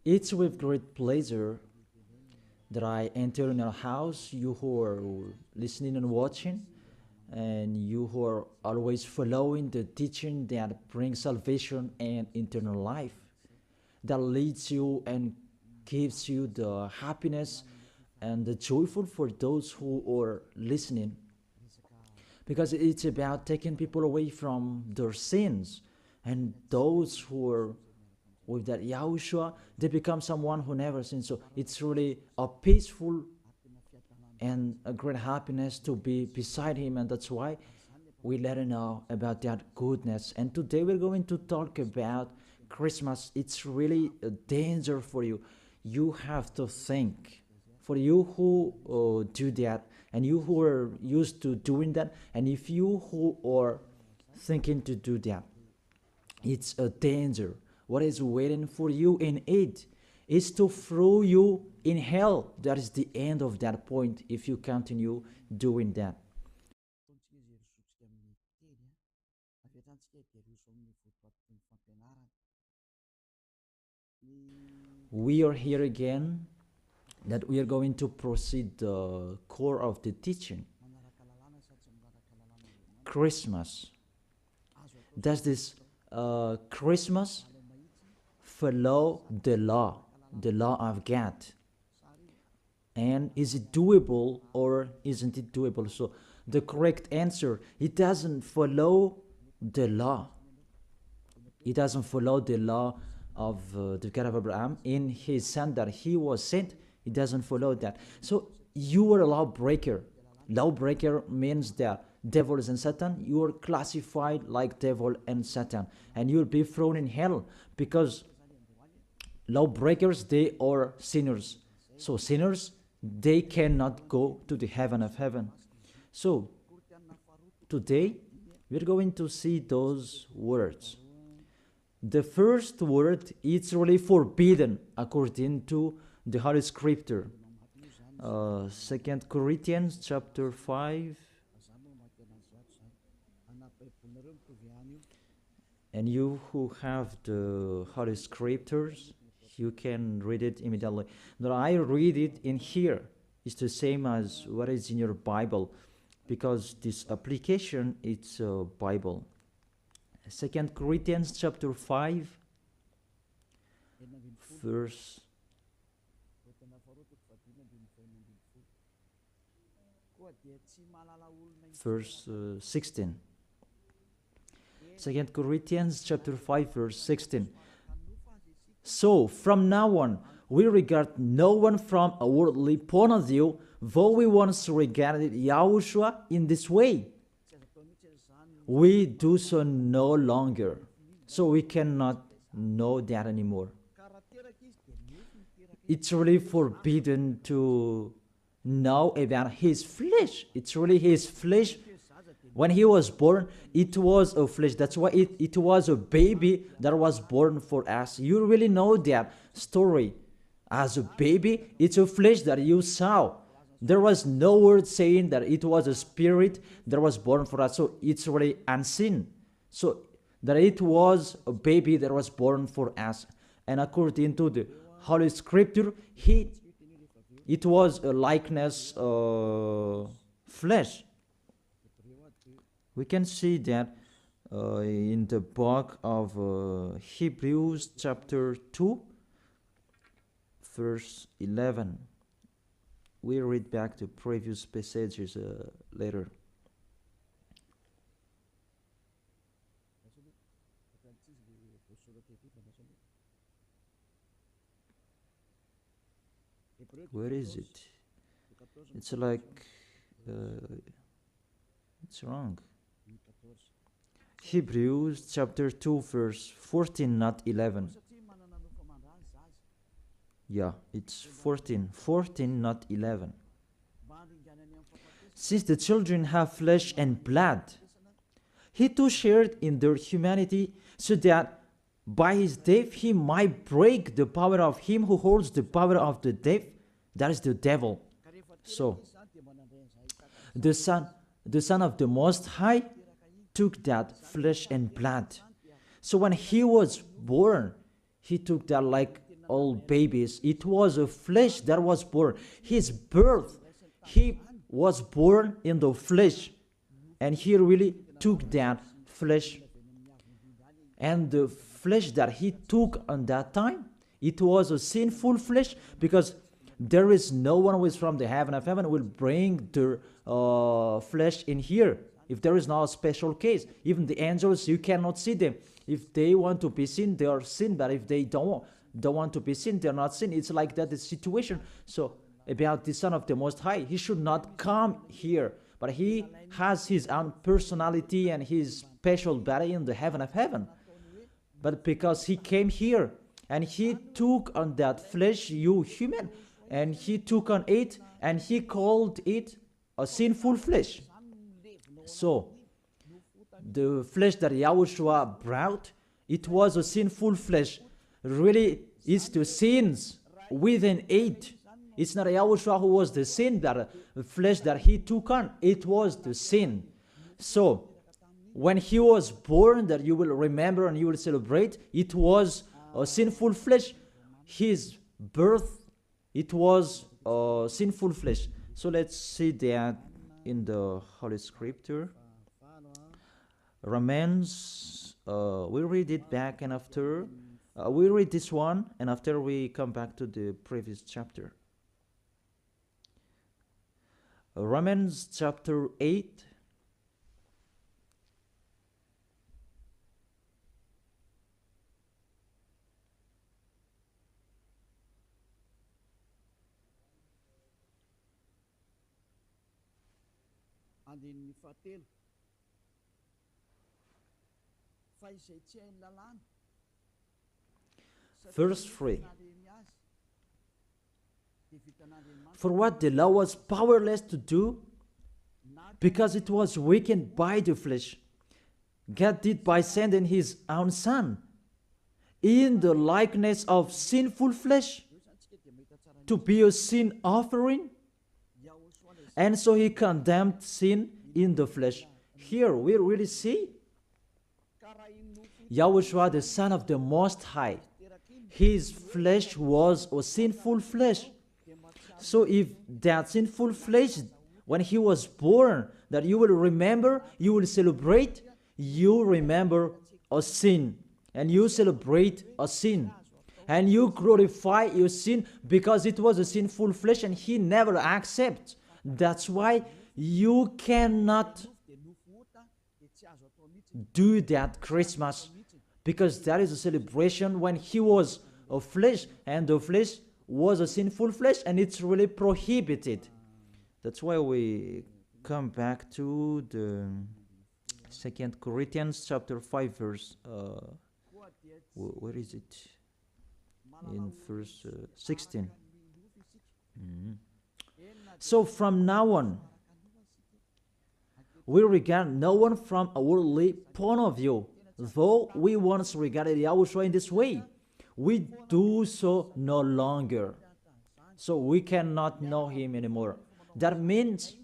It's with great pleasure that I enter in your house, you who are listening and watching, and you who are always following the teaching that brings salvation and eternal life, that leads you and gives you the happiness and the joyful for those who are listening, because it's about taking people away from their sins, and those who are with that Yahushua, they become someone who never sinned. So it's really a peaceful and a great happiness to be beside him, and that's why we let him know about that goodness. And today we're going to talk about Christmas. It's really a danger for you. You have to think. For you who do that, and you who are used to doing that, and if you who are thinking to do that, it's a danger. What is waiting for you in it is to throw you in hell. That is the end of that point if you continue doing that. We are here again, that we are going to proceed the core of the teaching. Christmas. Does this Christmas follow the law of God? And is it doable or isn't it doable? So the correct answer, it doesn't follow the law. It doesn't follow the law of the God of Abraham in his son that he was sent. It doesn't follow that. So you are a lawbreaker. Lawbreaker means that devil and Satan, you are classified like devil and Satan, and you'll be thrown in hell, because lawbreakers, they are sinners. So sinners, they cannot go to the heaven of heaven. So today we're going to see those words. The first word is really forbidden according to the Holy Scripture. 2 Corinthians chapter 5. And you who have the Holy Scriptures, you can read it immediately. Now I read it in here. It's the same as what is in your Bible, because this application, it's a Bible. 2 Corinthians chapter 5, verse 16. 2 Corinthians chapter 5, verse 16. So from now on, we regard no one from a worldly point of view, though we once regarded Yahushua in this way. We do so no longer. So we cannot know that anymore. It's really forbidden to know about his flesh. It's really his flesh. When he was born, it was a flesh. That's why it was a baby that was born for us. You really know that story. As a baby, it's a flesh that you saw. There was no word saying that it was a spirit that was born for us. So it's really unseen. So that it was a baby that was born for us. And according to the Holy Scripture, it was a likeness flesh. We can see that in the book of Hebrews chapter 2, verse 11. We read back the previous passages later. Where is it? It's like, it's wrong. Hebrews chapter 2, verse 14, not 11. Yeah, it's 14. 14, not 11. Since the children have flesh and blood, he too shared in their humanity, so that by his death he might break the power of him who holds the power of the death, that is the devil. So, the Son of the Most High took that flesh and blood. So when he was born, he took that like old babies. It was a flesh that was born. His birth, he was born in the flesh, and he really took that flesh. And the flesh that he took on that time, it was a sinful flesh, because there is no one who is from the heaven of heaven will bring their flesh in here. If there is not a special case, even the angels, you cannot see them. If they want to be seen, they are seen, but if they don't want to be seen, they are not seen. It's like that, the situation. So about the Son of the Most High, he should not come here, but he has his own personality and his special body in the heaven of heaven. But because he came here and he took on that flesh, you human, and he took on it and he called it a sinful flesh. So the flesh that Yahushua brought, it was a sinful flesh. Really, it's the sins within it. It's not Yahushua who was the sin, that the flesh that he took on, it was the sin. So when he was born, that you will remember and you will celebrate, it was a sinful flesh. His birth, it was a sinful flesh. So let's see that in the Holy Scripture. Romans, we read it back, and after we read this one, and after we come back to the previous chapter. Romans chapter 8. Verse 3. For what the law was powerless to do, because it was weakened by the flesh, God did by sending his own Son in the likeness of sinful flesh to be a sin offering. And so he condemned sin in the flesh. Here we really see Yahushua, the Son of the Most High. His flesh was a sinful flesh. So if that sinful flesh, when he was born, that you will remember, you will celebrate, you remember a sin, and you celebrate a sin, and you glorify your sin because it was a sinful flesh and he never accepts. That's why you cannot do that Christmas, because that is a celebration when he was a flesh, and the flesh was a sinful flesh, and it's really prohibited. That's why we come back to the 2 Corinthians chapter 5 verse, where is it? In verse 16. So from now on, we regard no one from a worldly point of view. Though we once regarded Yahushua in this way, we do so no longer. So we cannot know him anymore. That means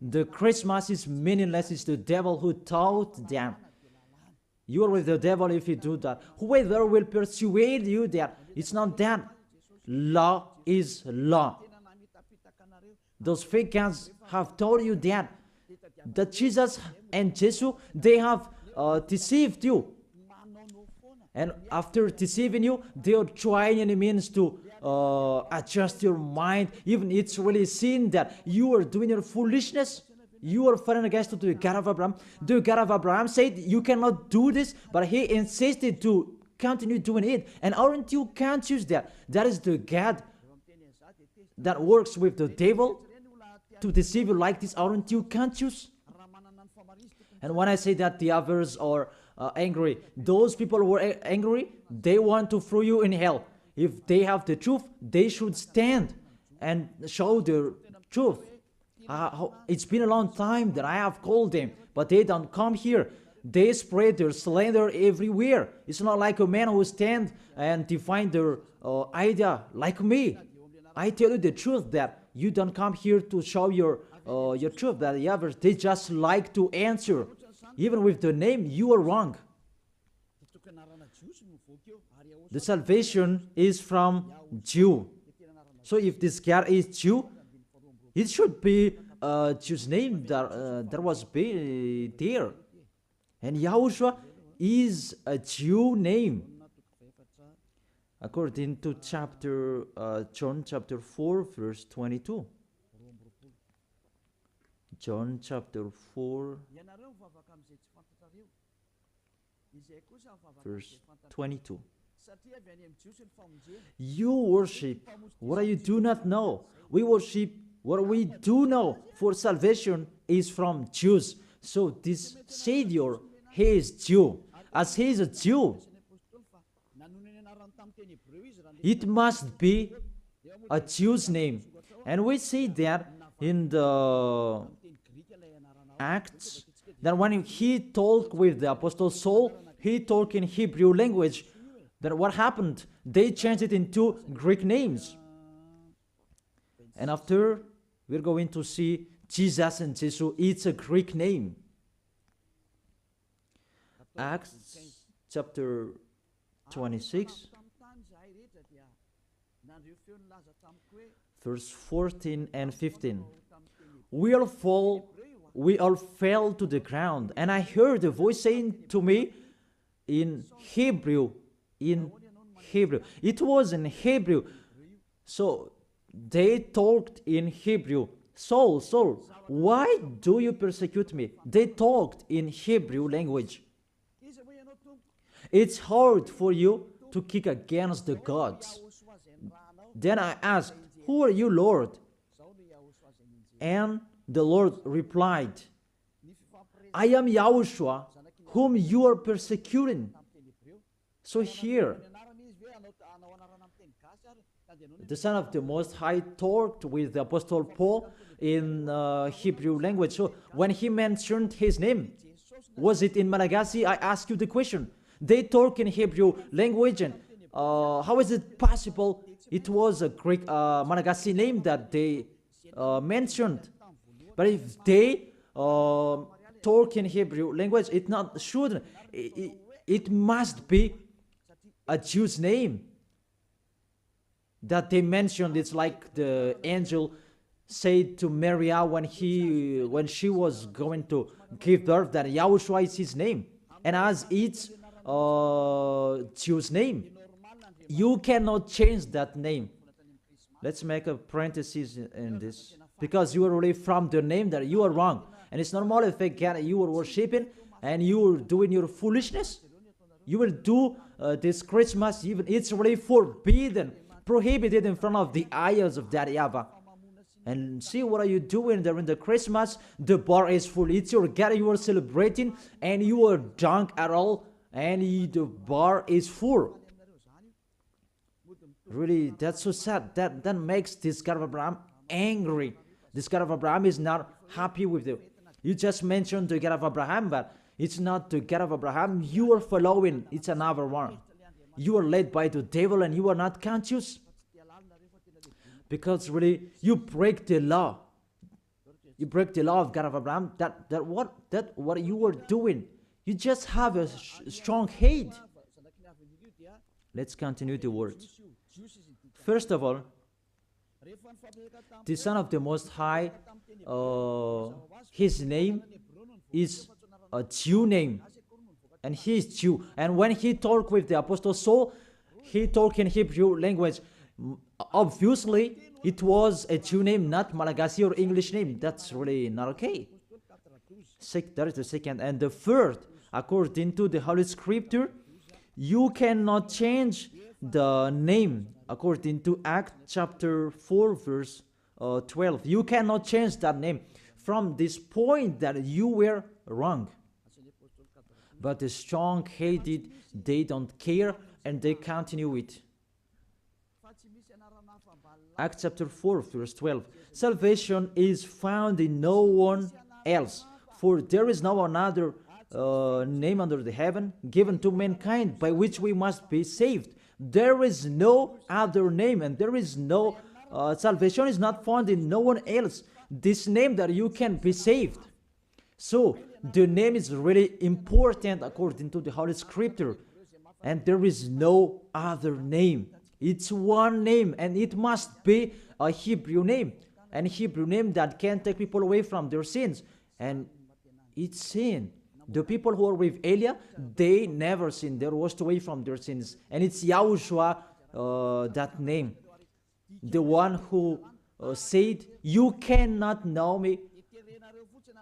the Christmas is meaningless. It's the devil who taught them. You are with the devil if you do that. Whoever will persuade you that it's not that. Law is law. Those fake guys have told you that Jesus and Jesus, they have deceived you. And after deceiving you, they are trying any means to adjust your mind. Even it's really seen that you are doing your foolishness. You are fighting against the God of Abraham. The God of Abraham said you cannot do this, but he insisted to continue doing it. And aren't you conscious that that is the God that works with the devil to deceive you like this? Aren't you conscious? And when I say that the others are angry, those people who are angry, they want to throw you in hell. If they have the truth, they should stand and show the truth. It's been a long time that I have called them, but they don't come here. They spread their slander everywhere. It's not like a man who stand and define their idea like me. I tell you the truth that you don't come here to show your truth. That the others, they just like to answer. Even with the name, you are wrong. the salvation is from Jew. So if this God is Jew, it should be a Jew's name that was there. And Yahushua is a Jew name. According to John chapter 4, verse 22. John chapter 4, verse 22. You worship what you do not know. We worship what we do know, for salvation is from Jews. So this Savior, he is Jew. As he is a Jew, it must be a Jew's name. And we see that in the Acts, that when he talked with the Apostle Saul, he talked in Hebrew language. Then what happened? They changed it into Greek names. And after, we're going to see Jesus and Jesus, it's a Greek name. Acts chapter 26, verse 14 and 15. We all fell to the ground, and I heard a voice saying to me in Hebrew. It was in Hebrew. So they talked in Hebrew. Saul, Saul, why do you persecute me? They talked in Hebrew language. It's hard for you to kick against the gods. Then I asked, who are you, Lord? And the Lord replied, I am Yahushua, whom you are persecuting. So here, the Son of the Most High talked with the Apostle Paul in Hebrew language. So when he mentioned his name, was it in Malagasy? I ask you the question. They talk in Hebrew language, and how is it possible it was a Greek Malagasy name that they mentioned? But if they talk in Hebrew language, it not should. It must be a Jew's name that they mentioned. It's like the angel said to Maria when she was going to give birth, that Yahushua is his name. And as it's Jew's name, you cannot change that name. Let's make a parenthesis in this, because you are already from the name that you are wrong. And it's normal if you are worshiping and you are doing your foolishness. You will do this Christmas, even it's already forbidden, prohibited in front of the eyes of that YAHVAH. And see, what are you doing during the Christmas? The bar is full. It's your God you are celebrating, and you are drunk at all, and the bar is full. Really, that's so sad. That makes this God of Abraham angry. This God of Abraham is not happy with you. You just mentioned the God of Abraham, but it's not the God of Abraham you are following. It's another one. You are led by the devil, and you are not conscious. Because really, you break the law. You break the law of God of Abraham. What you are doing. You just have a strong hate. Let's continue the words. First of all, the Son of the Most High, his name is a Jew name. And he is Jew. And when he talked with the Apostle Saul, he talked in Hebrew language. Obviously, it was a Jew name, not Malagasy or English name. That's really not okay. That is the second. And the third, according to the Holy Scripture, you cannot change the name. According to Acts chapter 4, verse 12. You cannot change that name from this point that you were wrong. But the strong-headed, they don't care, and they continue it. Acts chapter 4, verse 12. Salvation is found in no one else, for there is no another name under the heaven given to mankind by which we must be saved. There is no other name, and there is no salvation is not found in no one else. This name that you can be saved. So the name is really important according to the Holy Scripture. and there is no other name. It's one name, and it must be a Hebrew name, and Hebrew name that can take people away from their sins. And it's sin. The people who are with Elia, they never sinned. They were washed away from their sins. And it's Yahushua, that name. The one who said, you cannot know me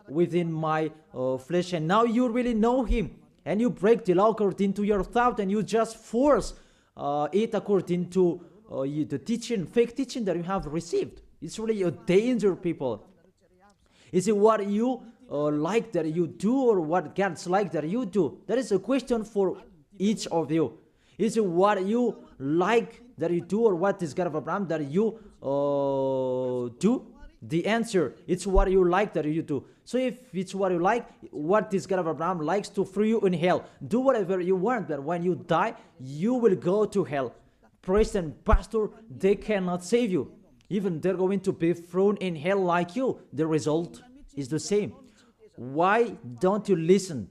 within my flesh. And now you really know him. And you break the law according to your thought, and you just force it according to the teaching, fake teaching that you have received. It's really a danger, people. Is it what you like that you do, or what God's like that you do? That is a question for each of you. Is it what you like that you do, or what is God of Abraham that you do? The answer, it's what you like that you do. So if it's what you like, what this God of Abraham likes to throw you in hell. Do whatever you want, but when you die, you will go to hell. Priest and pastor, they cannot save you. Even they're going to be thrown in hell like you. The result is the same. Why don't you listen?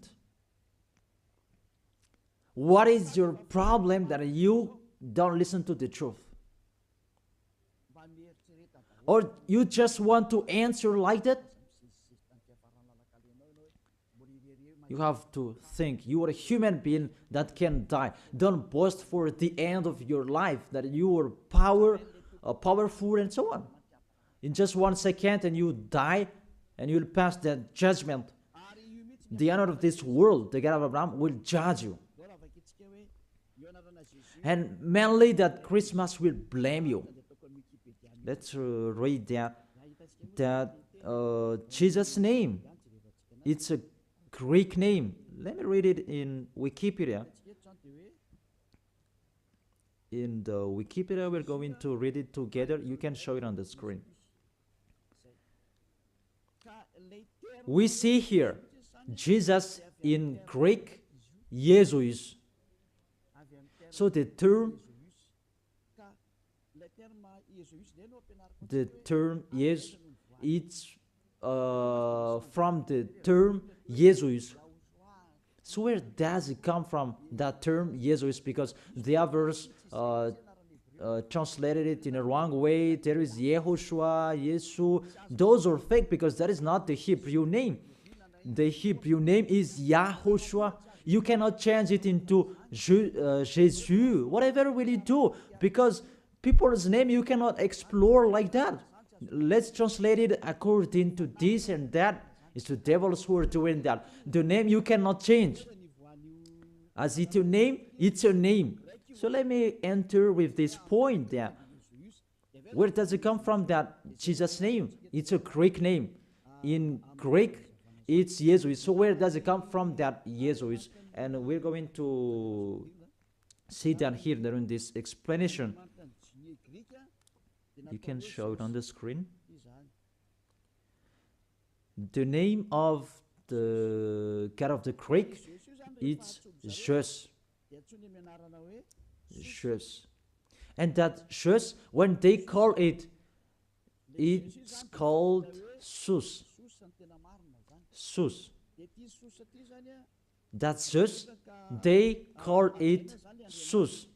What is your problem that you don't listen to the truth? Or you just want to answer like that? You have to think. You are a human being that can die. Don't boast for the end of your life that you are powerful and so on. In just 1 second and you die, and you'll pass that judgment. The honor of this world, the God of Abraham, will judge you. And mainly that Christmas will blame you. Let's read that Jesus' name. It's a Greek name. Let me read it in Wikipedia. In the Wikipedia, we're going to read it together. You can show it on the screen. We see here Jesus in Greek, Jesus. So the term yes, it's from the term Jesus. So where does it come from, that term Jesus? Because the others translated it in a wrong way. There is YAHOSHUA, Yesu. Those are fake because that is not the Hebrew name. The Hebrew name is YAHOSHUA. You cannot change it into Jesus. Whatever will you do? Because people's name you cannot explore like that. Let's translate it according to this and that. It's the devils who are doing that. The name you cannot change. As it's your name, it's your name. So let me enter with this point there. Where does it come from, that Jesus' name? It's a Greek name. In Greek, it's Jesus. So where does it come from, that Jesus? And we're going to see that here during this explanation. You can show it on the screen. The name of the God of the Greek, it's Jesus. Jesus. And that Jesus, when they call it, it's called Sus. Sus. That's just, they call it Sus.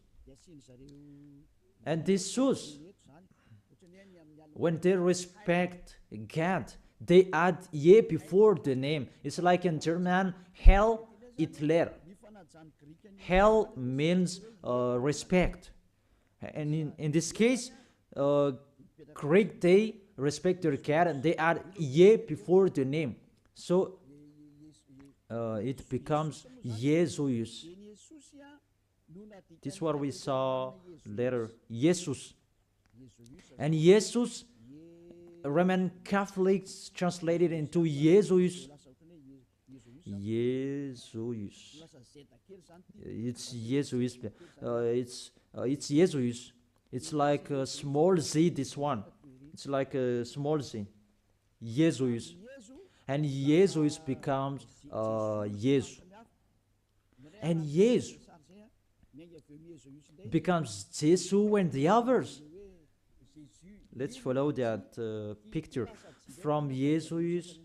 And this Sus, when they respect God, they add ye before the name. It's like in German, Heil Hitler. Heil means respect. And in this case, Greek, they respect their God and they add ye before the name. So it becomes Jesus. This is what we saw later. Jesus. And Jesus, Roman Catholics translated into Jesus. Jesus. It's Jesus. It's Jesus. It's like a small z, this one. It's like a small z. Jesus. And Jesus becomes Jesus. And Jesus becomes Jesus and the others. Let's follow that picture from Jesus,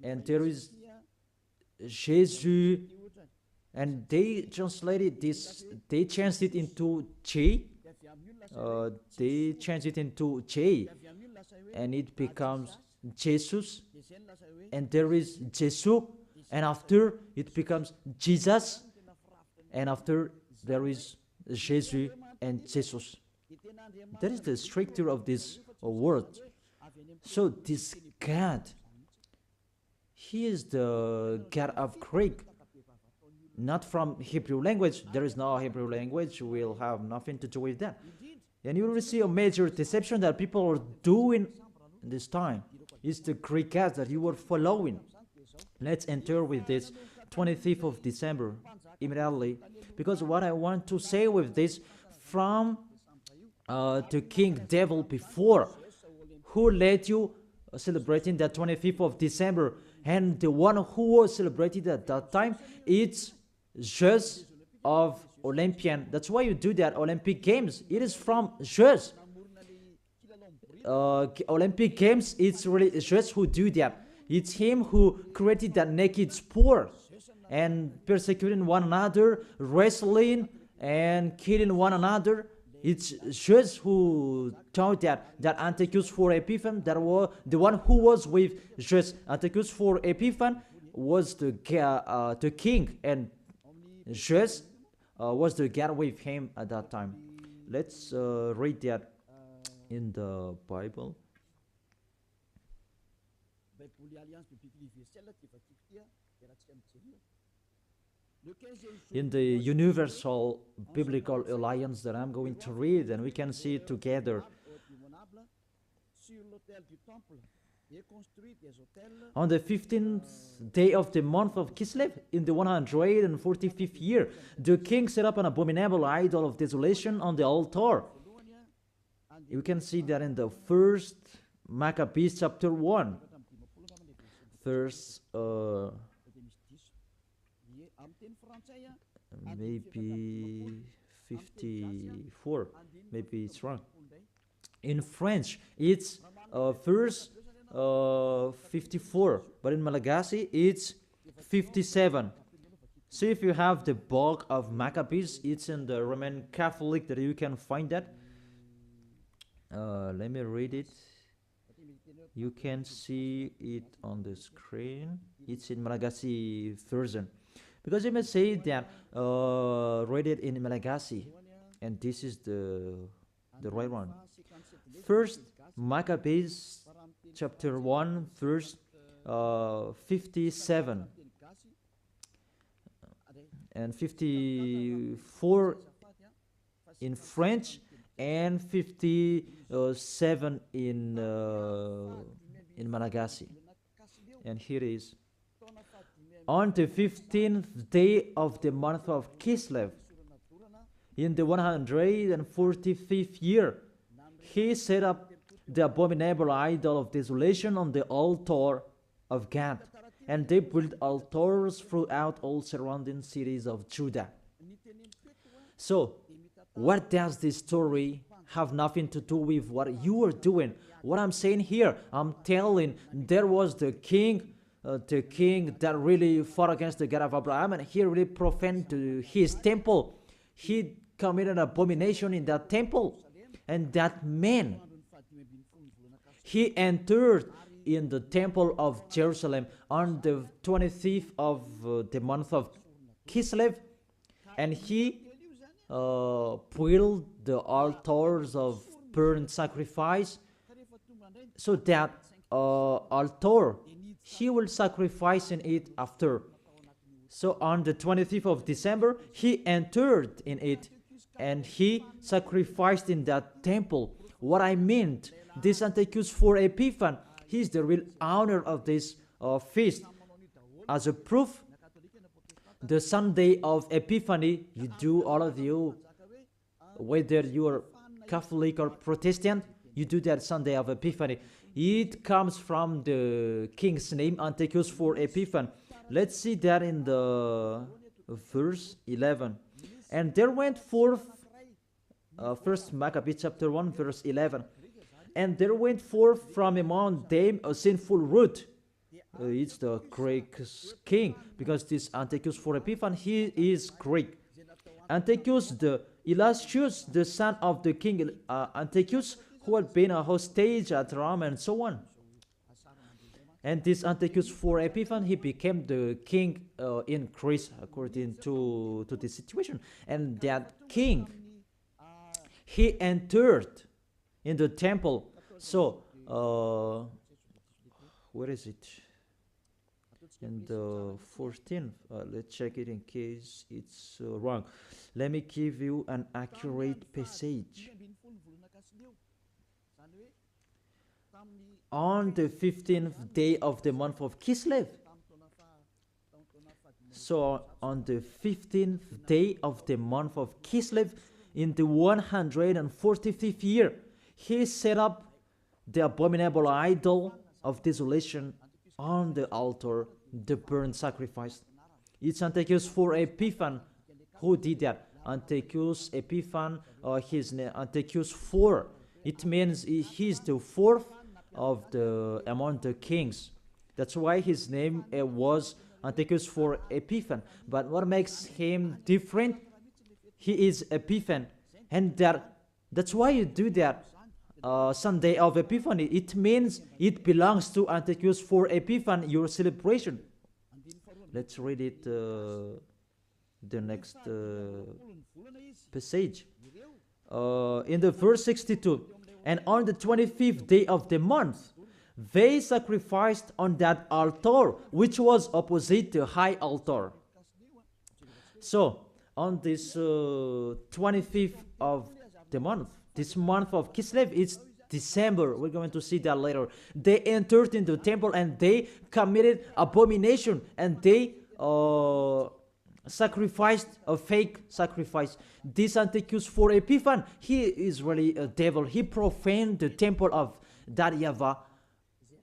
and there is Jesus, and they translated this, they changed it into J. They changed it into J, and it becomes Jesus, and there is Jesus, and after it becomes Jesus, and after there is Jesus and Jesus. That is the structure of this word. So this God, he is the God of Greek, not from Hebrew language. There is no Hebrew language, will have nothing to do with that. And you will see a major deception that people are doing this time. It's the Greek God that you are following. Let's enter with this 25th of December immediately, because what I want to say with this, from the king devil before, who led you celebrating the 25th of December, and the one who was celebrated at that time, it's Zeus of Olympian. That's why you do that Olympic Games. It is from Zeus. Olympic Games, it's really Zeus who do that. It's him who created that naked sport and persecuting one another, wrestling and killing one another. It's Zeus who taught that Antiochus for Epiphan, that was the one who was with Zeus. Antiochus for Epiphan was the king, and Zeus was the god with him at that time. Let's read that in the Bible. In the Universal Biblical Alliance that I'm going to read, and we can see it together. On the 15th day of the month of Kislev, in the 145th year, the king set up an abominable idol of desolation on the altar. You can see that in the first Maccabees chapter 1, verse maybe 54, maybe it's wrong. In French, it's verse 54, but in Malagasy, it's 57. See if you have the book of Maccabees, it's in the Roman Catholic that you can find that. Let me read it. You can see it on the screen. It's in Malagasy version. Because you may say that read it in Malagasy, and this is the right one. First Maccabees chapter 1 verse 57 and 54 in French, and 57 in Malagasy. And here it is. On the 15th day of the month of Kislev, in the 145th year, he set up the abominable idol of desolation on the altar of God, and they built altars throughout all surrounding cities of Judah. So, what does this story have nothing to do with what you are doing? What I'm saying here, I'm telling there was the king that really fought against the God of Abraham, and he really profaned his temple. He committed an abomination in that temple, and that man, he entered in the temple of Jerusalem on the 25th of the month of Kislev, and he built the altars of burnt sacrifice, so that altar he will sacrifice in it after. So on the 25th of December, he entered in it, and he sacrificed in that temple. What I meant, this Antiochus for Epiphan, he is the real owner of this feast. As a proof, the Sunday of Epiphany, you do, all of you, whether you are Catholic or Protestant, you do that Sunday of Epiphany. It comes from the king's name, Antiochus for Epiphan. Let's see that in the verse 11. And there went forth, first Maccabees chapter 1, verse 11. And there went forth from among them a sinful root, it's the Greek king, because this Antiochus for Epiphan, he is Greek. Antiochus the illustrious, the son of the king Antiochus, who had been a hostage at Rome and so on. And this Antiochus for Epiphan, he became the king in Greece according to this situation. And that king, he entered in the temple. So, where is it? In the 14th, let's check it in case it's wrong. Let me give you an accurate passage. On the 15th day of the month of Kislev. So on the 15th day of the month of Kislev, in the 145th year, he set up the abominable idol of desolation on the altar, the burnt sacrifice. It's Antiochus for Epiphan who did that. Antiochus Epiphan, his name Antiochus IV. It means he's the fourth of the among the kings. That's why his name was Antiochus for Epiphan. But what makes him different? He is Epiphan, and that's why you do that. Sunday of Epiphany, it means it belongs to Antiochus for Epiphan, your celebration. Let's read it, the next passage. In the verse 62, and on the 25th day of the month, they sacrificed on that altar, which was opposite the high altar. So, on this 25th of the month, this month of Kislev, it's December. We're going to see that later. They entered into the temple and they committed abomination, and they sacrificed a fake sacrifice. This Antiochus for Epiphan, he is really a devil. He profaned the temple of that YAHVAH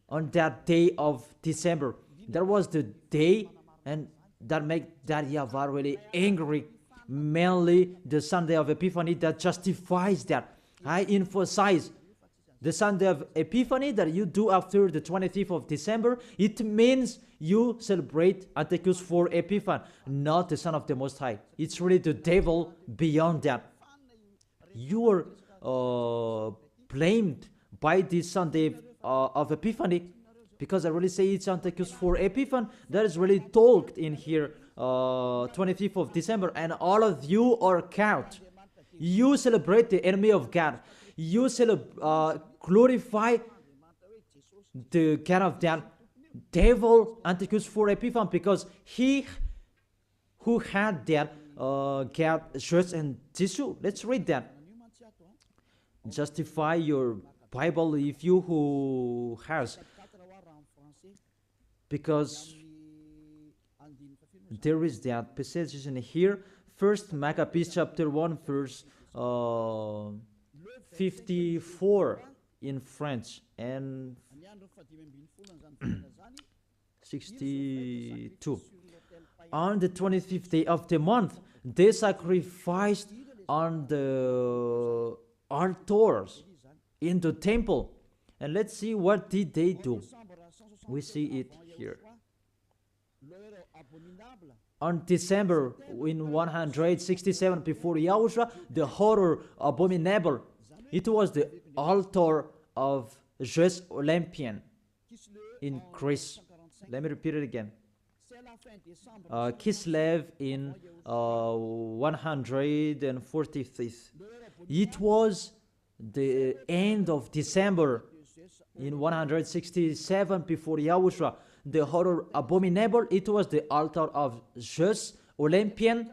on that day of December. That was the day, and that made that YAHVAH really angry. Mainly the Sunday of Epiphany that justifies that. I emphasize the Sunday of Epiphany that you do after the 25th of December. It means you celebrate Antiochus for Epiphan, not the Son of the Most High. It's really the devil beyond that. You are blamed by this Sunday of Epiphany, because I really say it's Antiochus for Epiphan. That is really talked in here, 25th of December, and all of you are caught. You celebrate the enemy of God. You glorify the God of that devil, Antiochus for Epiphan, because he who had that God shirts and tissue. Let's read that. Justify your Bible if you who has, because there is that passage in here. First Maccabees chapter 1 verse 54 in French and 62. On the 25th day of the month, they sacrificed on the altars in the temple. And let's see what did they do. We see it here. On December in 167 before Yahushua, the horror abominable. It was the altar of Zeus Olympian in Greece. Let me repeat it again. Kislev in 145th. It was the end of December in 167 before Yahushua. The horror abominable, it was the altar of Zeus Olympian,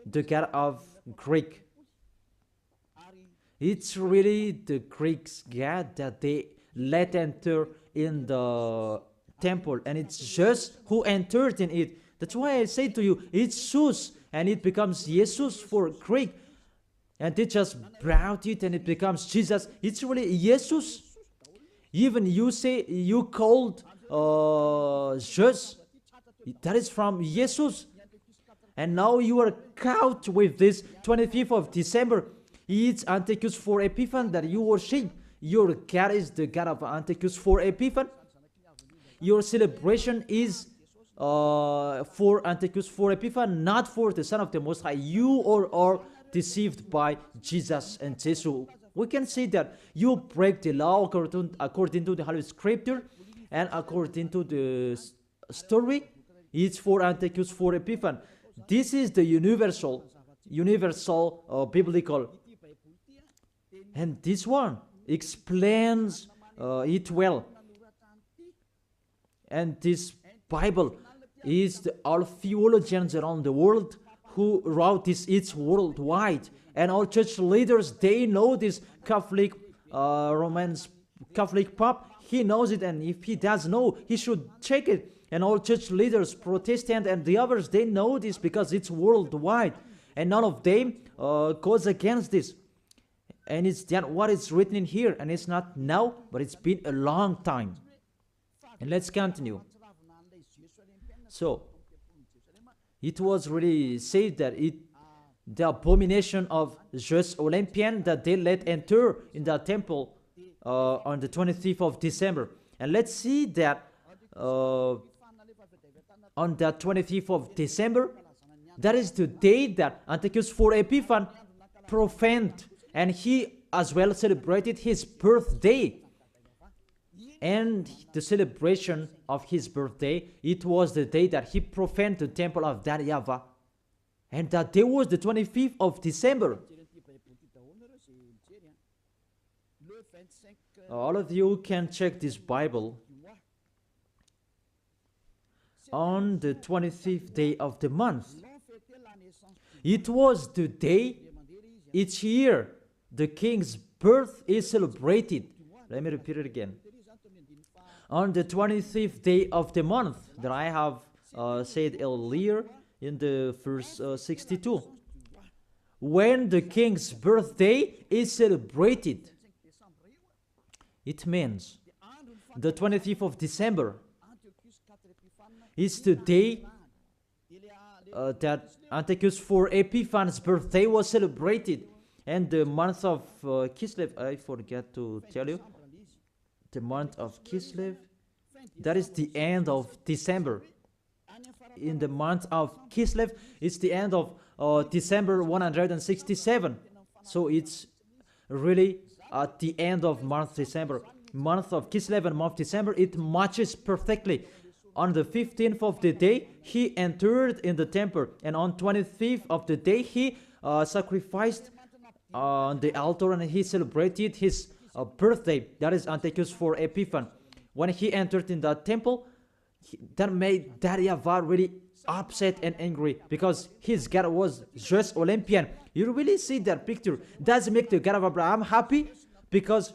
the god of Greek. It's really the Greeks' god that they let enter in the temple, and it's Zeus who entered in it. That's why I say to you, it's Zeus, and it becomes Jesus for Greek, and they just brought it and it becomes Jesus. It's really Jesus. Even you say you called Zeus, that is from Jesus, and now you are caught with this 25th of December. It's Antiochus for Epiphan that you worship. Your God is the God of Antiochus for Epiphan. your celebration is for Antiochus, for Epiphan, not for the Son of the Most High. You are deceived by Jesus and Jesus. We can say that you break the law according to the Holy Scripture, and according to the story, it's for Antiochus, for Epiphan. This is the universal biblical, and this one explains it well. And this Bible is all theologians around the world who wrote this. It's worldwide, and all church leaders, they know this. Catholic, Romans, Catholic Pope, he knows it, and if he does know, he should check it. And all church leaders, Protestant and the others, they know this because it's worldwide, and none of them goes against this. And it's that what is written in here, and it's not now, but it's been a long time. And let's continue. So it was really said that the abomination of Zeus Olympian, that they let enter in the temple on the 25th of December. And let's see that on the 25th of December, that is the day that Antiochus for Epiphan profaned, and he as well celebrated his birthday. And the celebration of his birthday, it was the day that he profaned the temple of that YAHVAH. And that day was the 25th of December. All of you can check this Bible. On the 25th day of the month, it was the day each year the king's birth is celebrated. Let me repeat it again. On the 25th day of the month that I have said earlier in the verse 62, when the king's birthday is celebrated, it means the 25th of December is the day that Antiochus for Epiphan's birthday was celebrated. And the month of Kislev, I forget to tell you, the month of Kislev, that is the end of December. In the month of Kislev, it's the end of December 167. So it's really at the end of month December. Month of Kislev and month December, it matches perfectly. On the 15th of the day, he entered in the temple, and on 25th of the day, he sacrificed on the altar, and he celebrated his birthday. That is Antiochus for Epiphan. When he entered in the temple, that made that YAHVAH really upset and angry, because his God was Zeus Olympian. You really see that picture. Does make the God of Abraham happy? Because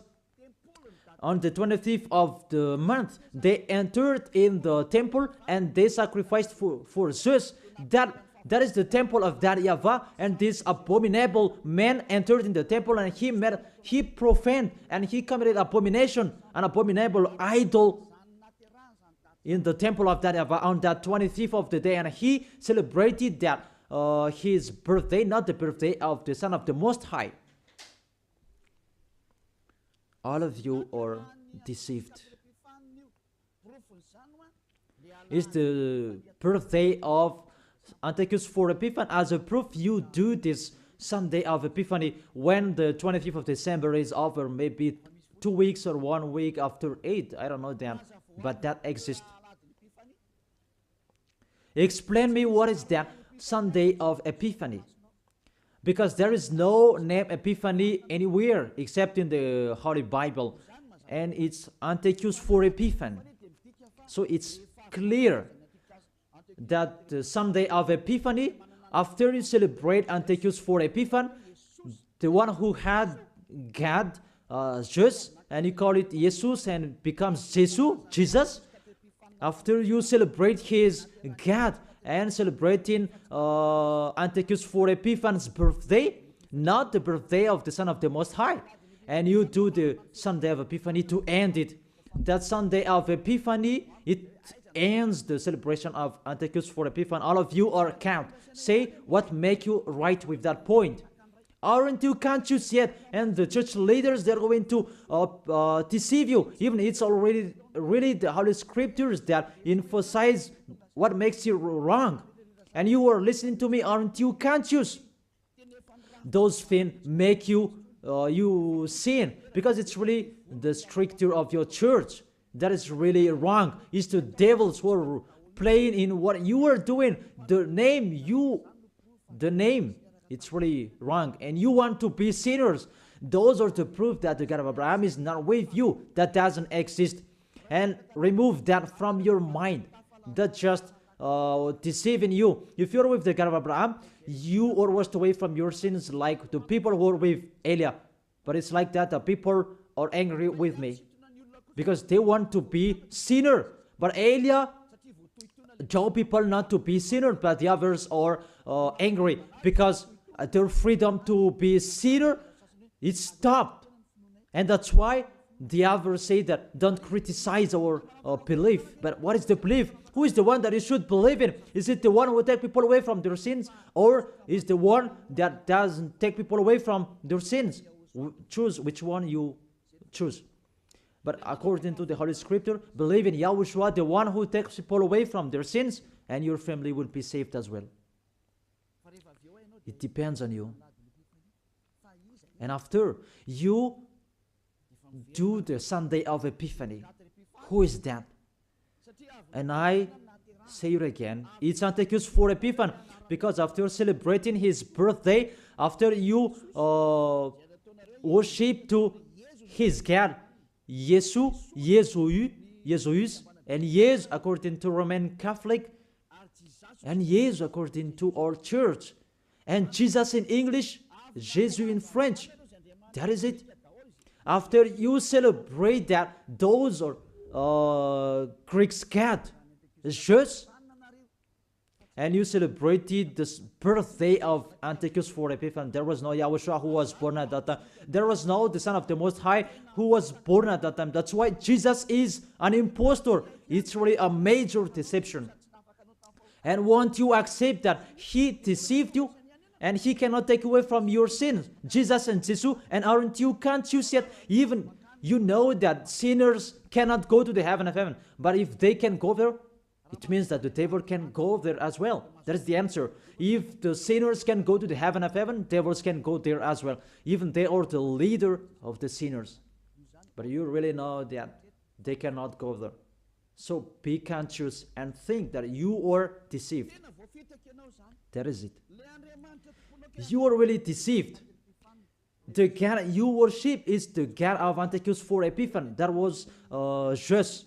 on the 25th of the month, they entered in the temple and they sacrificed for Zeus. That is the temple of that YAHVAH, and this abominable man entered in the temple, and he profaned and he committed abomination, an abominable idol in the temple of that YAHVAH on that 25th of the day, and he celebrated that his birthday, not the birthday of the Son of the Most High. All of you are deceived. It's the birthday of Antiochus for Epiphan. As a proof, you do this Sunday of Epiphany when the 25th of December is over, maybe 2 weeks or 1 week after 8. I don't know that, but that exists. Explain me what is that Sunday of Epiphany, because there is no name Epiphany anywhere except in the Holy Bible, and it's Antiochus for Epiphan. So it's clear that the Sunday of Epiphany, after you celebrate Antiochus for Epiphan, the one who had God, Zeus, and you call it Jesus and it becomes Jesus, after you celebrate his God and celebrating Antiochus for Epiphan's birthday, not the birthday of the Son of the Most High, and you do the Sunday of Epiphany to end it. That Sunday of Epiphany, it ends the celebration of Antiochus for Epiphan. All of you are count. Say what make you right with that point. Aren't you conscious yet? And the church leaders, they're going to deceive you. Even it's already really the Holy Scriptures that emphasize what makes you wrong. And you are listening to me, aren't you conscious? Those things make you you sin, because it's really the structure of your church that is really wrong. It's the devils who are playing in what you are doing. The name, it's really wrong, and you want to be sinners. Those are the proof that the God of Abraham is not with you. That doesn't exist. And remove that from your mind. That just deceiving you. If you're with the God of Abraham, you are washed away from your sins like the people who are with Eliah. But it's like that. The people are angry with me because they want to be sinner. But Eliah told people not to be sinner, but the others are angry because their freedom to be sinner is stopped. And that's why the others say that don't criticize our belief. But what is the belief? Who is the one that you should believe in? Is it the one who will take people away from their sins? Or is the one that doesn't take people away from their sins? Choose which one you choose. But according to the Holy Scripture, believe in YAHOSHUA, the one who takes people away from their sins, and your family will be saved as well. It depends on you. And after you do the Sunday of Epiphany, who is that? And I say it again, it's Antiochus for Epiphany, because after celebrating his birthday, after you worship to his God, Yesu, Jesus, and yes according to Roman Catholic, and yes according to our church, and Jesus in English, Jesus in French. That is it. After you celebrate that, those are Greek's God, Jesus, and you celebrated the birthday of Antiochus for Epiphany. There was no YAHOSHUA who was born at that time. There was no the Son of the Most High who was born at that time. That's why Jesus is an impostor. It's really a major deception. And won't you accept that he deceived you? And he cannot take away from your sins. Jesus and Jesus, and aren't you conscious yet? Even you know that sinners cannot go to the heaven of heaven. But if they can go there, it means that the devil can go there as well. That is the answer. If the sinners can go to the heaven of heaven, devils can go there as well. Even they are the leader of the sinners. But you really know that they cannot go there. So be conscious and think that you are deceived. That is it. You are really deceived. The God you worship is the God of Antiochus for Epiphany. That was Jesus.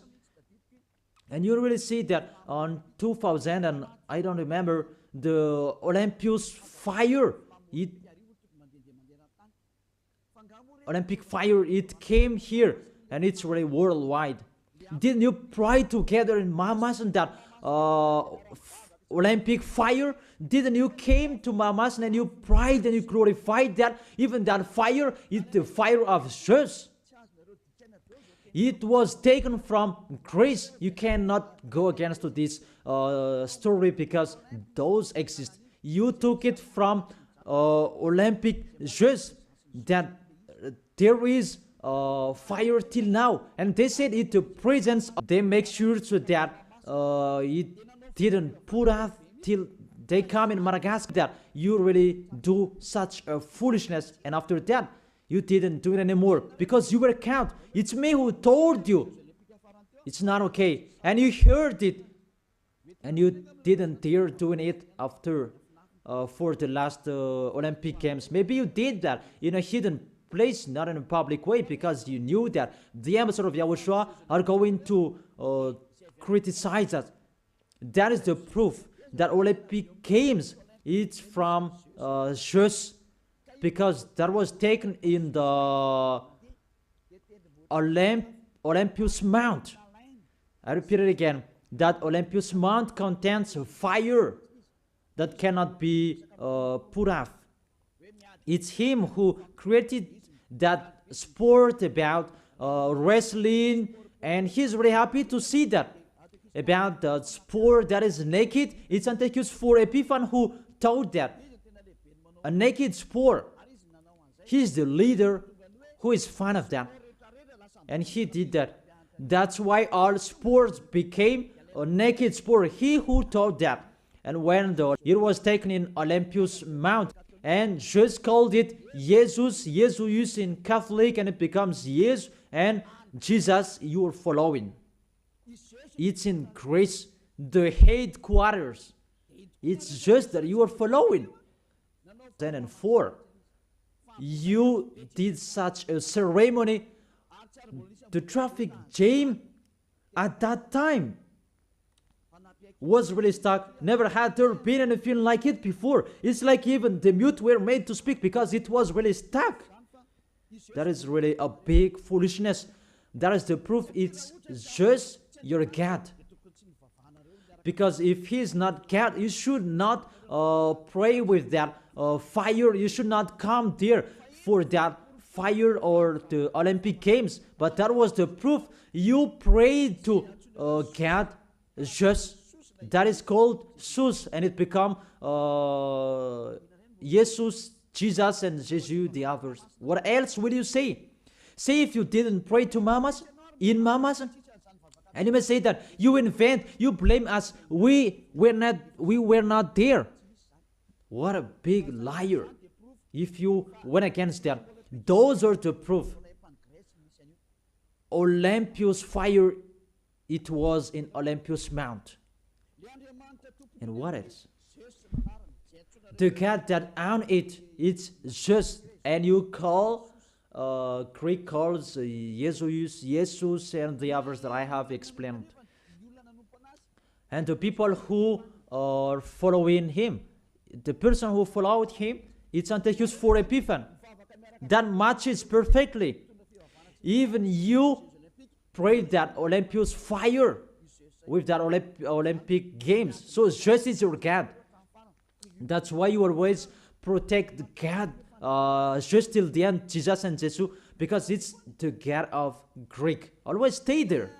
And you really see that on 2000, and I don't remember, the Olympus fire, Olympic fire, it came here, and it's really worldwide. Didn't you pray together in Mamas and that Olympic fire? Didn't you came to Mamas and you prayed and you glorified that? Even that fire is the fire of Jesus. It was taken from Greece. You cannot go against to this story because those exist. You took it from Olympic Jesus, that there is fire till now. And they said it the presence. They make sure so that it didn't put out till they come in Madagascar, that you really do such a foolishness. And after that, you didn't do it anymore because you were caught. It's me who told you. It's not okay. And you heard it. And you didn't dare doing it after for the last Olympic Games. Maybe you did that in a hidden place, not in a public way, because you knew that the ambassador of YAHOSHUA are going to criticize us. That is the proof that Olympic Games, it's from Jesus, because that was taken in the Olympus Mount. I repeat it again, that Olympus Mount contains fire that cannot be put off. It's him who created that sport about wrestling, and he's really happy to see that. About the sport that is naked, it's Antiochus for Epiphany who taught that. A naked sport. He's the leader who is fan of that. And he did that. That's why all sports became a naked sport. He who taught that. And when it was taken in Olympus Mount, and just called it Jesus, Jesus in Catholic, and it becomes Jesus, and Jesus you are following. It's in Greece, the headquarters. It's just that you are following. 2004, you did such a ceremony. The traffic jam at that time was really stuck. Never had there been anything like it before. It's like even the mute were made to speak because it was really stuck. That is really a big foolishness. That is the proof. It's just your God. Because if he is not God, you should not pray with that fire. You should not come there for that fire or the Olympic Games. But that was the proof. You prayed to God just. That is called Sus, and it become Jesus, Jesus, and Jesus the others. What else will you say? Say if you didn't pray to mamas, in mamas, and you may say that you invent, you blame us. We were not there. What a big liar! If you went against that, those are the proof. Olympus fire, it was in Olympus Mount. And what else? The God that owned it, it's just, and you call, Greek calls Jesus, and the others that I have explained. And the people who are following him, the person who followed him, it's Antiochus for Epiphan. That matches perfectly. Even you prayed that Olympus fire with that Olympic Games. So just is your God. That's why you always protect God just till the end, Jesus and Jesus, because it's the God of Greek. Always stay there.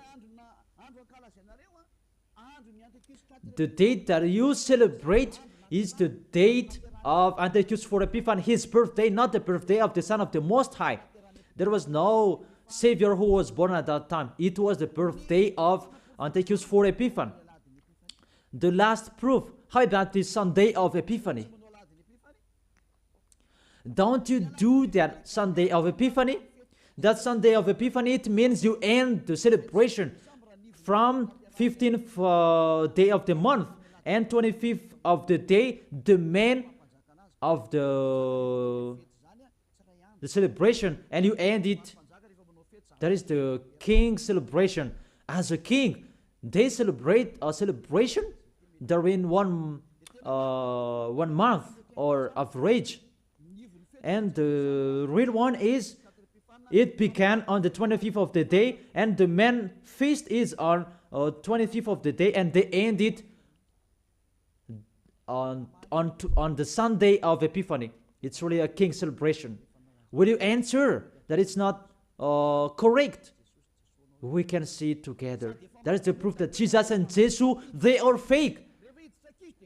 The date that you celebrate is the date of Antiochus for Epiphan, his birthday, not the birthday of the Son of the Most High. There was no Savior who was born at that time. It was the birthday of Antiochus for Epiphan. The last proof. How about the Sunday of Epiphany? Don't you do that Sunday of Epiphany? That Sunday of Epiphany, it means you end the celebration from 15th day of the month and 25th of the day, the man of the celebration, and you end it. That is the king celebration. As a king, they celebrate a celebration during one month or average. And the real one is, it began on the 25th of the day, and the main feast is on 25th of the day, and they end it on the Sunday of Epiphany. It's really a king celebration. Will you answer that it's not correct? We can see it together. That is the proof that Jesus and Jesus, they are fake.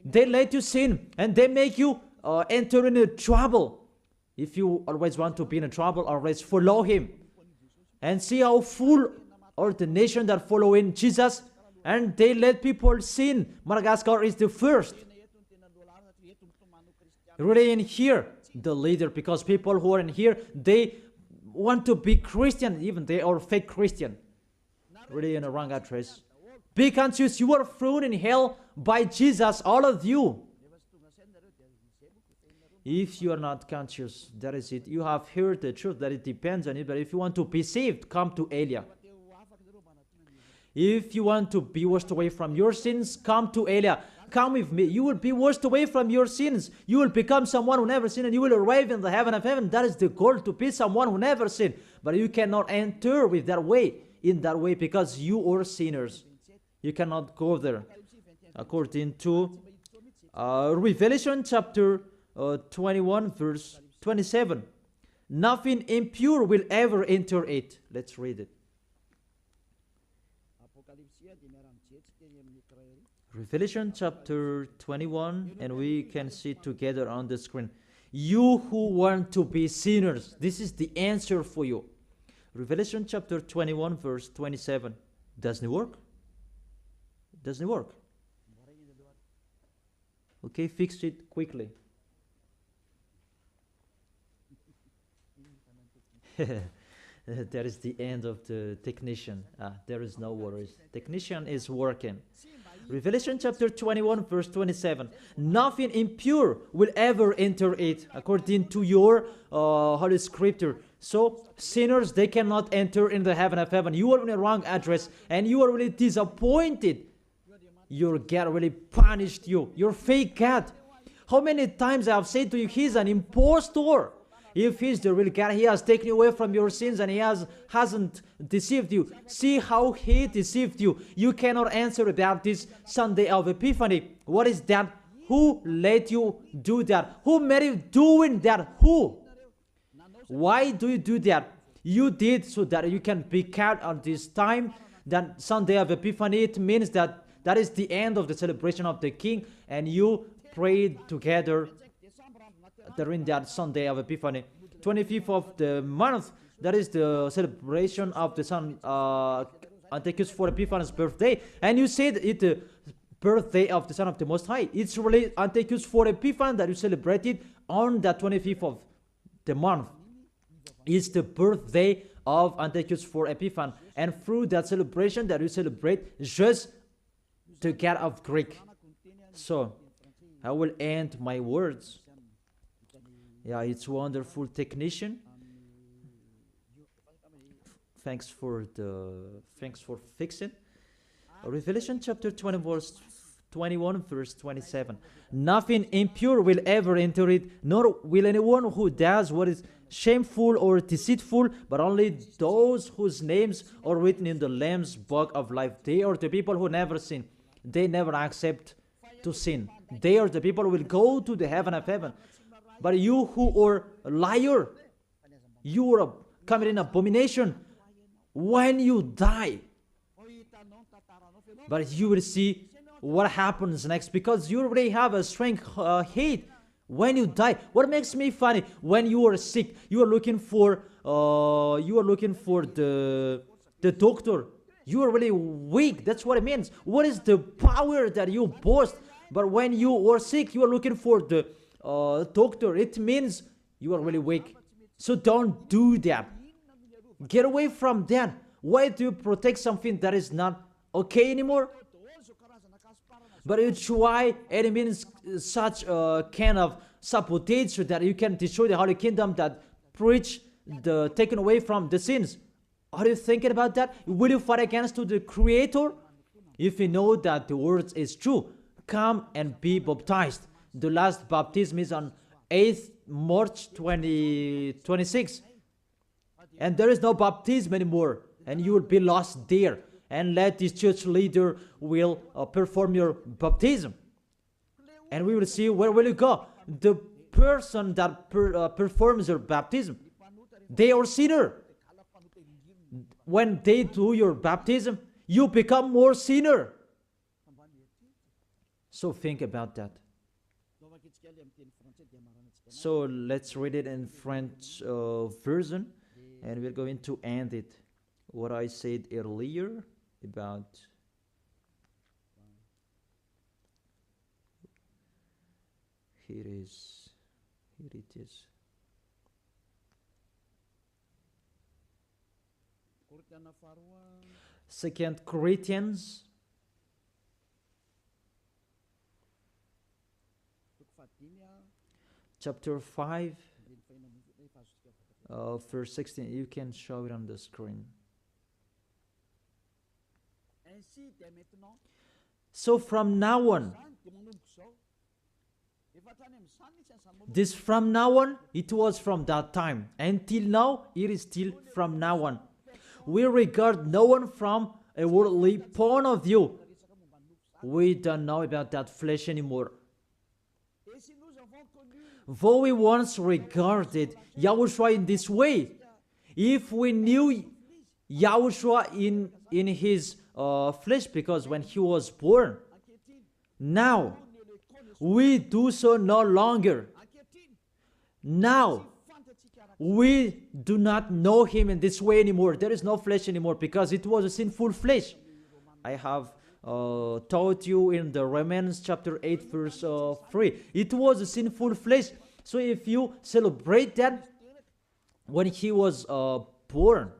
They let you sin, and they make you enter into trouble. If you always want to be in trouble, always follow him. And see how full are the nation that follow in Jesus, and they let people sin. Madagascar is the first. Really in here, the leader, because people who are in here, they want to be Christian, even they are fake Christian. Really in a wrong address. Be conscious, you are thrown in hell by Jesus, all of you. If you are not conscious, that is it. You have heard the truth, that it depends on it. But if you want to be saved, come to Elia. If you want to be washed away from your sins, come to Elia. Come with me. You will be washed away from your sins. You will become someone who never sinned, and you will arrive in the heaven of heaven. That is the goal, to be someone who never sinned. But you cannot enter with that way, in that way, because you are sinners. You cannot go there. According to Revelation chapter 21 verse 27. Nothing impure will ever enter it. Let's read it. Revelation chapter 21, and we can see it together on the screen. You who want to be sinners, this is the answer for you. Revelation chapter 21 verse 27. Doesn't it work? Doesn't it work? Okay, fix it quickly. That is the end of the technician. There is no worries. Technician is working. Revelation chapter 21 verse 27. Nothing impure will ever enter it, according to your Holy Scripture. So sinners, they cannot enter in the heaven of heaven. You are in the wrong address and you are really disappointed. Your God really punished you. Your fake God. How many times I have said to you, he's an impostor. If he's the real God, he has taken you away from your sins and he hasn't deceived you. See how he deceived you. You cannot answer about this Sunday of Epiphany. What is that? Who let you do that? Who made you doing that? Who? Why do you do that? You did so that you can be caught on this time. That Sunday of Epiphany, it means that that is the end of the celebration of the King, and you prayed together during that Sunday of Epiphany. 25th of the month, that is the celebration of the Son, Antiochus for Epiphanes' birthday. And you said it's the birthday of the Son of the Most High. It's really Antiochus for Epiphanes that you celebrated on the 25th of the month. It's the birthday of Antiochus for Epiphanes. And through that celebration that you celebrate just the God of Greek. So, I will end my words. Yeah, it's wonderful technician. Thanks for fixing. Revelation chapter 21 verse 27. Nothing impure will ever enter it, nor will anyone who does what is shameful or deceitful, but only those whose names are written in the Lamb's book of life. They are the people who never sin. They never accept to sin. They are the people who will go to the heaven of heaven. But you who are a liar, you are committing abomination when you die. But you will see what happens next, because you already have a strength hate when you die. What makes me funny, when you are sick, you are looking for the doctor. You are really weak. That's what it means. What is the power that you boast? But when you are sick, you are looking for the doctor. It means you are really weak. So don't do that. Get away from that. Why do you protect something that is not okay anymore? But you try, and it means such a kind of sabotage so that you can destroy the Holy Kingdom that preach the taken away from the sins. Are you thinking about that? Will you fight against the Creator? If you know that the word is true, come and be baptized. The last baptism is on 8th March 2026. And there is no baptism anymore. And you will be lost there. And let this church leader will perform your baptism. And we will see where will you go. The person that performs your baptism, they are sinner. When they do your baptism, you become more sinner. So think about that. So let's read it in French version, and we're going to end it. What I said earlier about here it is. 2 Corinthians chapter 5 verse 16. You can show it on the screen. So from now on, this from now on, it was from that time. Until now, it is still from now on. We regard no one from a worldly point of view. We don't know about that flesh anymore. Though we once regarded Yahushua in this way, if we knew Yahushua in his flesh, because when he was born, now we do so no longer. Now, we do not know him in this way anymore. There is no flesh anymore because it was a sinful flesh. I have taught you in the Romans chapter 8 verse 3. It was a sinful flesh. So if you celebrate that when he was born,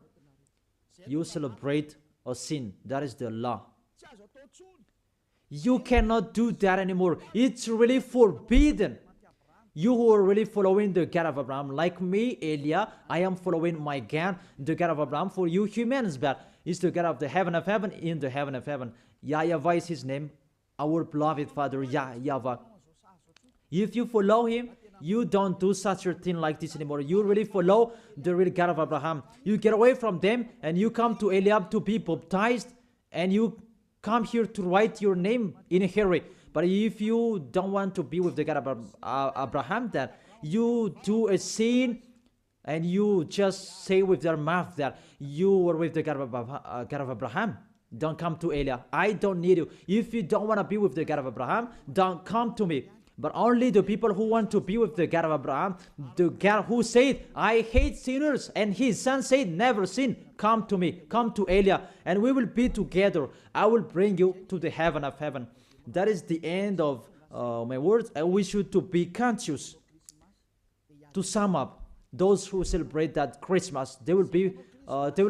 you celebrate a sin. That is the law. You cannot do that anymore. It's really forbidden. You who are really following the God of Abraham, like me, Elia, I am following my God, the God of Abraham. For you humans, but it's the God of the heaven of heaven, in the heaven of heaven. YAHVAH is his name, our beloved Father, YAHVAH. If you follow him, you don't do such a thing like this anymore. You really follow the real God of Abraham. You get away from them and you come to Eliab to be baptized, and you come here to write your name in a hurry. But if you don't want to be with the God of Abraham, that you do a sin and you just say with your mouth that you were with the God of Abraham, don't come to Elia. I don't need you. If you don't want to be with the God of Abraham, don't come to me. But only the people who want to be with the God of Abraham, the God who said, I hate sinners, and his son said, never sin, come to me, come to Elia, and we will be together. I will bring you to the heaven of heaven. That is the end of my words. I wish you to be conscious. To sum up, those who celebrate that Christmas, they will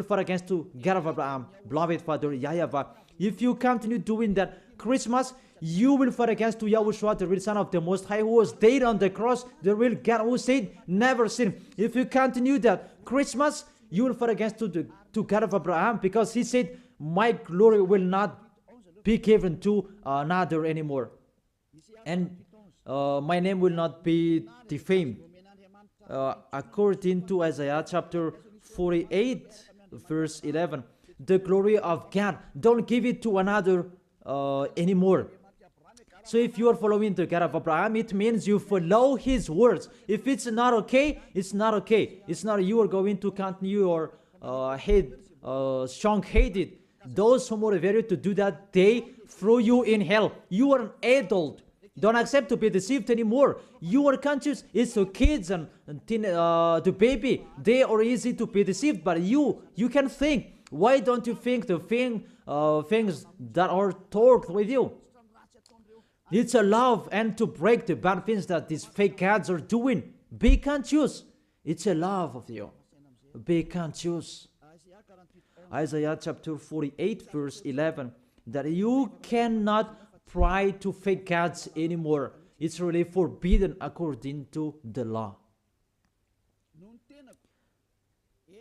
fight against to God of Abraham, beloved Father YAHVAH. If you continue doing that Christmas, you will fight against to YAHOSHUA, the real Son of the Most High, who was dead on the cross, the real God who said, never sin. If you continue that Christmas, you will fight against to God of Abraham, because he said, my glory will not be given to another anymore, and my name will not be defamed. According to Isaiah chapter 48 verse 11, the glory of God, don't give it to another anymore. So if you are following the God of Abraham, it means you follow his words. If it's not okay, it's not okay. It's not you are going to continue your strong-headed. Those who motivate you to do that, they throw you in hell. You are an adult. Don't accept to be deceived anymore. You are conscious. It's the kids and the baby. They are easy to be deceived, but you can think. Why don't you think the things that are talked with you? It's a love and to break the bad things that these fake gods are doing. Be conscious. It's a love of you. Be conscious. Isaiah chapter 48 verse 11, that you cannot pray to fake gods anymore. It's really forbidden according to the law.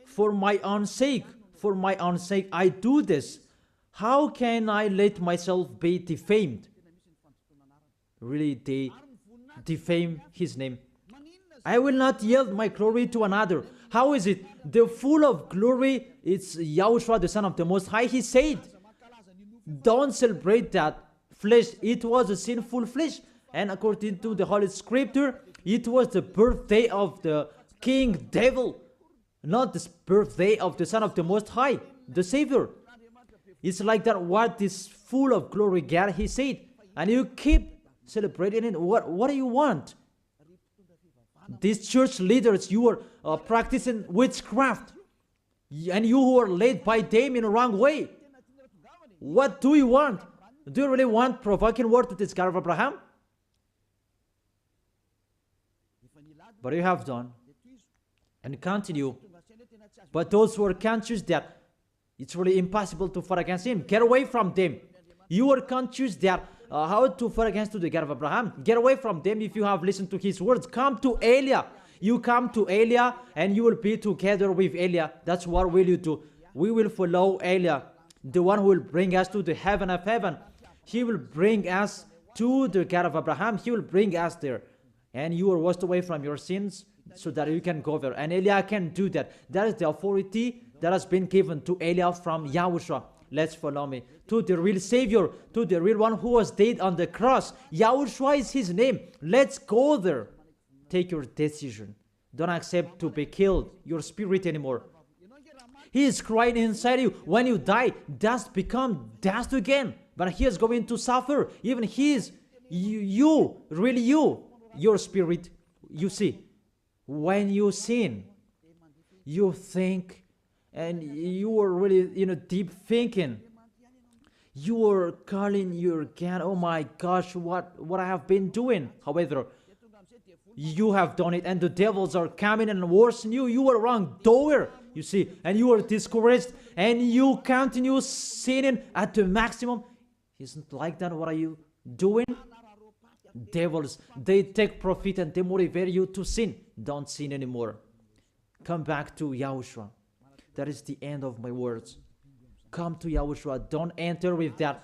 For my own sake, I do this. How can I let myself be defamed? Really, they defame his name. I will not yield my glory to another. How is it? The full of glory, it's YAHOSHUA, the Son of the Most High. He said, don't celebrate that flesh. It was a sinful flesh. And according to the Holy Scripture, it was the birthday of the King Devil, not the birthday of the Son of the Most High, the Savior. It's like that, what is full of glory, God, he said. And you keep celebrating it. What do you want? These church leaders, you are practicing witchcraft, and you who are led by them in a wrong way. What do you want? Do you really want provoking word to this God of Abraham? But you have done and continue. But those who are conscious that it's really impossible to fight against him, get away from them. You are conscious that how to fight against the God of Abraham. Get away from them. If you have listened to his words, come to Elia. You come to Elia and you will be together with Elia. That's what will you do. We will follow Elia, the one who will bring us to the heaven of heaven. He will bring us to the God of Abraham. He will bring us there. And you are washed away from your sins so that you can go there. And Elia can do that. That is the authority that has been given to Elia from YAHOSHUA. Let's follow me to the real Savior, to the real one who was dead on the cross. YAHOSHUA is his name. Let's go there. Take your decision. Don't accept to be killed, your spirit anymore. He is crying inside you. When you die, dust become dust again. But he is going to suffer. Even he is, really you, your spirit, you see. When you sin, you think, and you are really, deep thinking. You are calling your God, oh my gosh, what I have been doing. However, you have done it, and the devils are coming and worsen you. You are wrong door, you see, and you are discouraged, and you continue sinning at the maximum. Isn't like that? What are you doing? Devils, they take profit and they motivate you to sin. Don't sin anymore. Come back to Yahushua. That is the end of my words. Come to Yahushua. Don't enter with that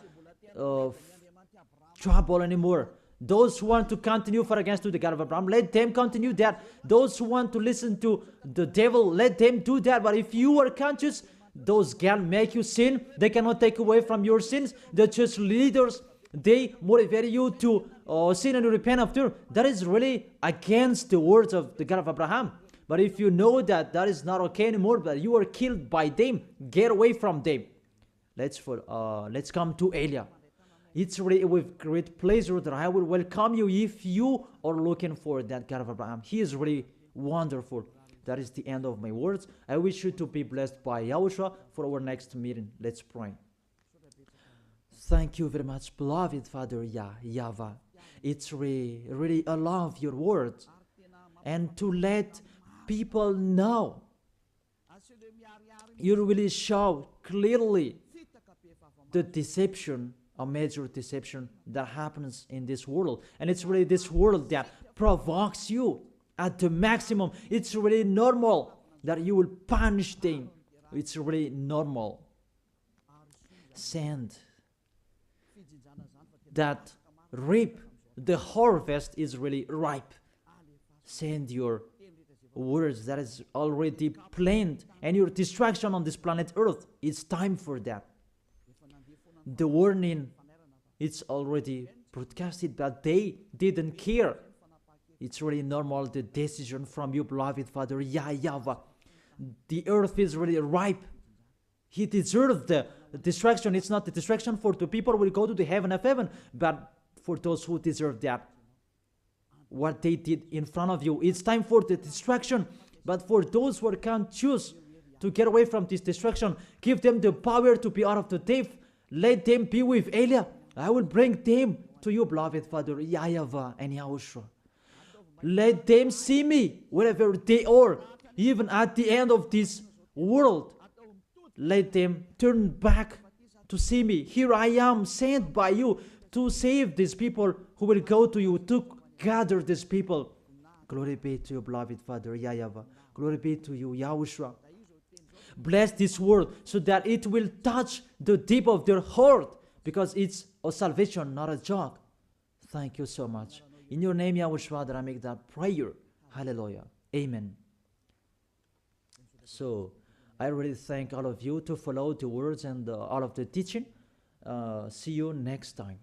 trouble anymore. Those who want to continue for against the God of Abraham, let them continue that. Those who want to listen to the devil, let them do that. But if you are conscious, those can make you sin. They cannot take away from your sins. The church leaders, they motivate you to sin and repent after. That is really against the words of the God of Abraham. But if you know that that is not okay anymore, but you are killed by them, get away from them. Let's come to Elia. It's really with great pleasure that I will welcome you if you are looking for that God of Abraham. He is really wonderful. That is the end of my words. I wish you to be blessed by Yahushua for our next meeting. Let's pray. Thank you very much, beloved Father YAHVAH. It's really I love your words. And to let people know, you really show clearly the deception, a major deception that happens in this world. And it's really this world that provokes you at the maximum. It's really normal that you will punish them. It's really normal. Send that reap. The harvest is really ripe. Send your words that is already planned, and your destruction on this planet Earth. It's time for that. The warning, it's already broadcasted, but they didn't care. It's really normal, the decision from you, beloved Father YAHVAH. The earth is really ripe. He deserves the destruction. It's not the destruction for the people who will go to the heaven of heaven, but for those who deserve that. What they did in front of you, it's time for the destruction. But for those who can choose to get away from this destruction, give them the power to be out of the death. Let them be with Elia. I will bring them to you, beloved Father YAHVAH and Yahushua. Let them see me wherever they are, even at the end of this world. Let them turn back to see me. Here I am, sent by you to save these people who will go to you, to gather these people. Glory be to you, beloved Father YAHVAH. Glory be to you, Yahushua. Bless this word so that it will touch the deep of their heart, because it's a salvation, not a joke. Thank you so much. In your name, Yahushua, that I make that prayer. Hallelujah. Amen. So, I really thank all of you to follow the words and all of the teaching. See you next time.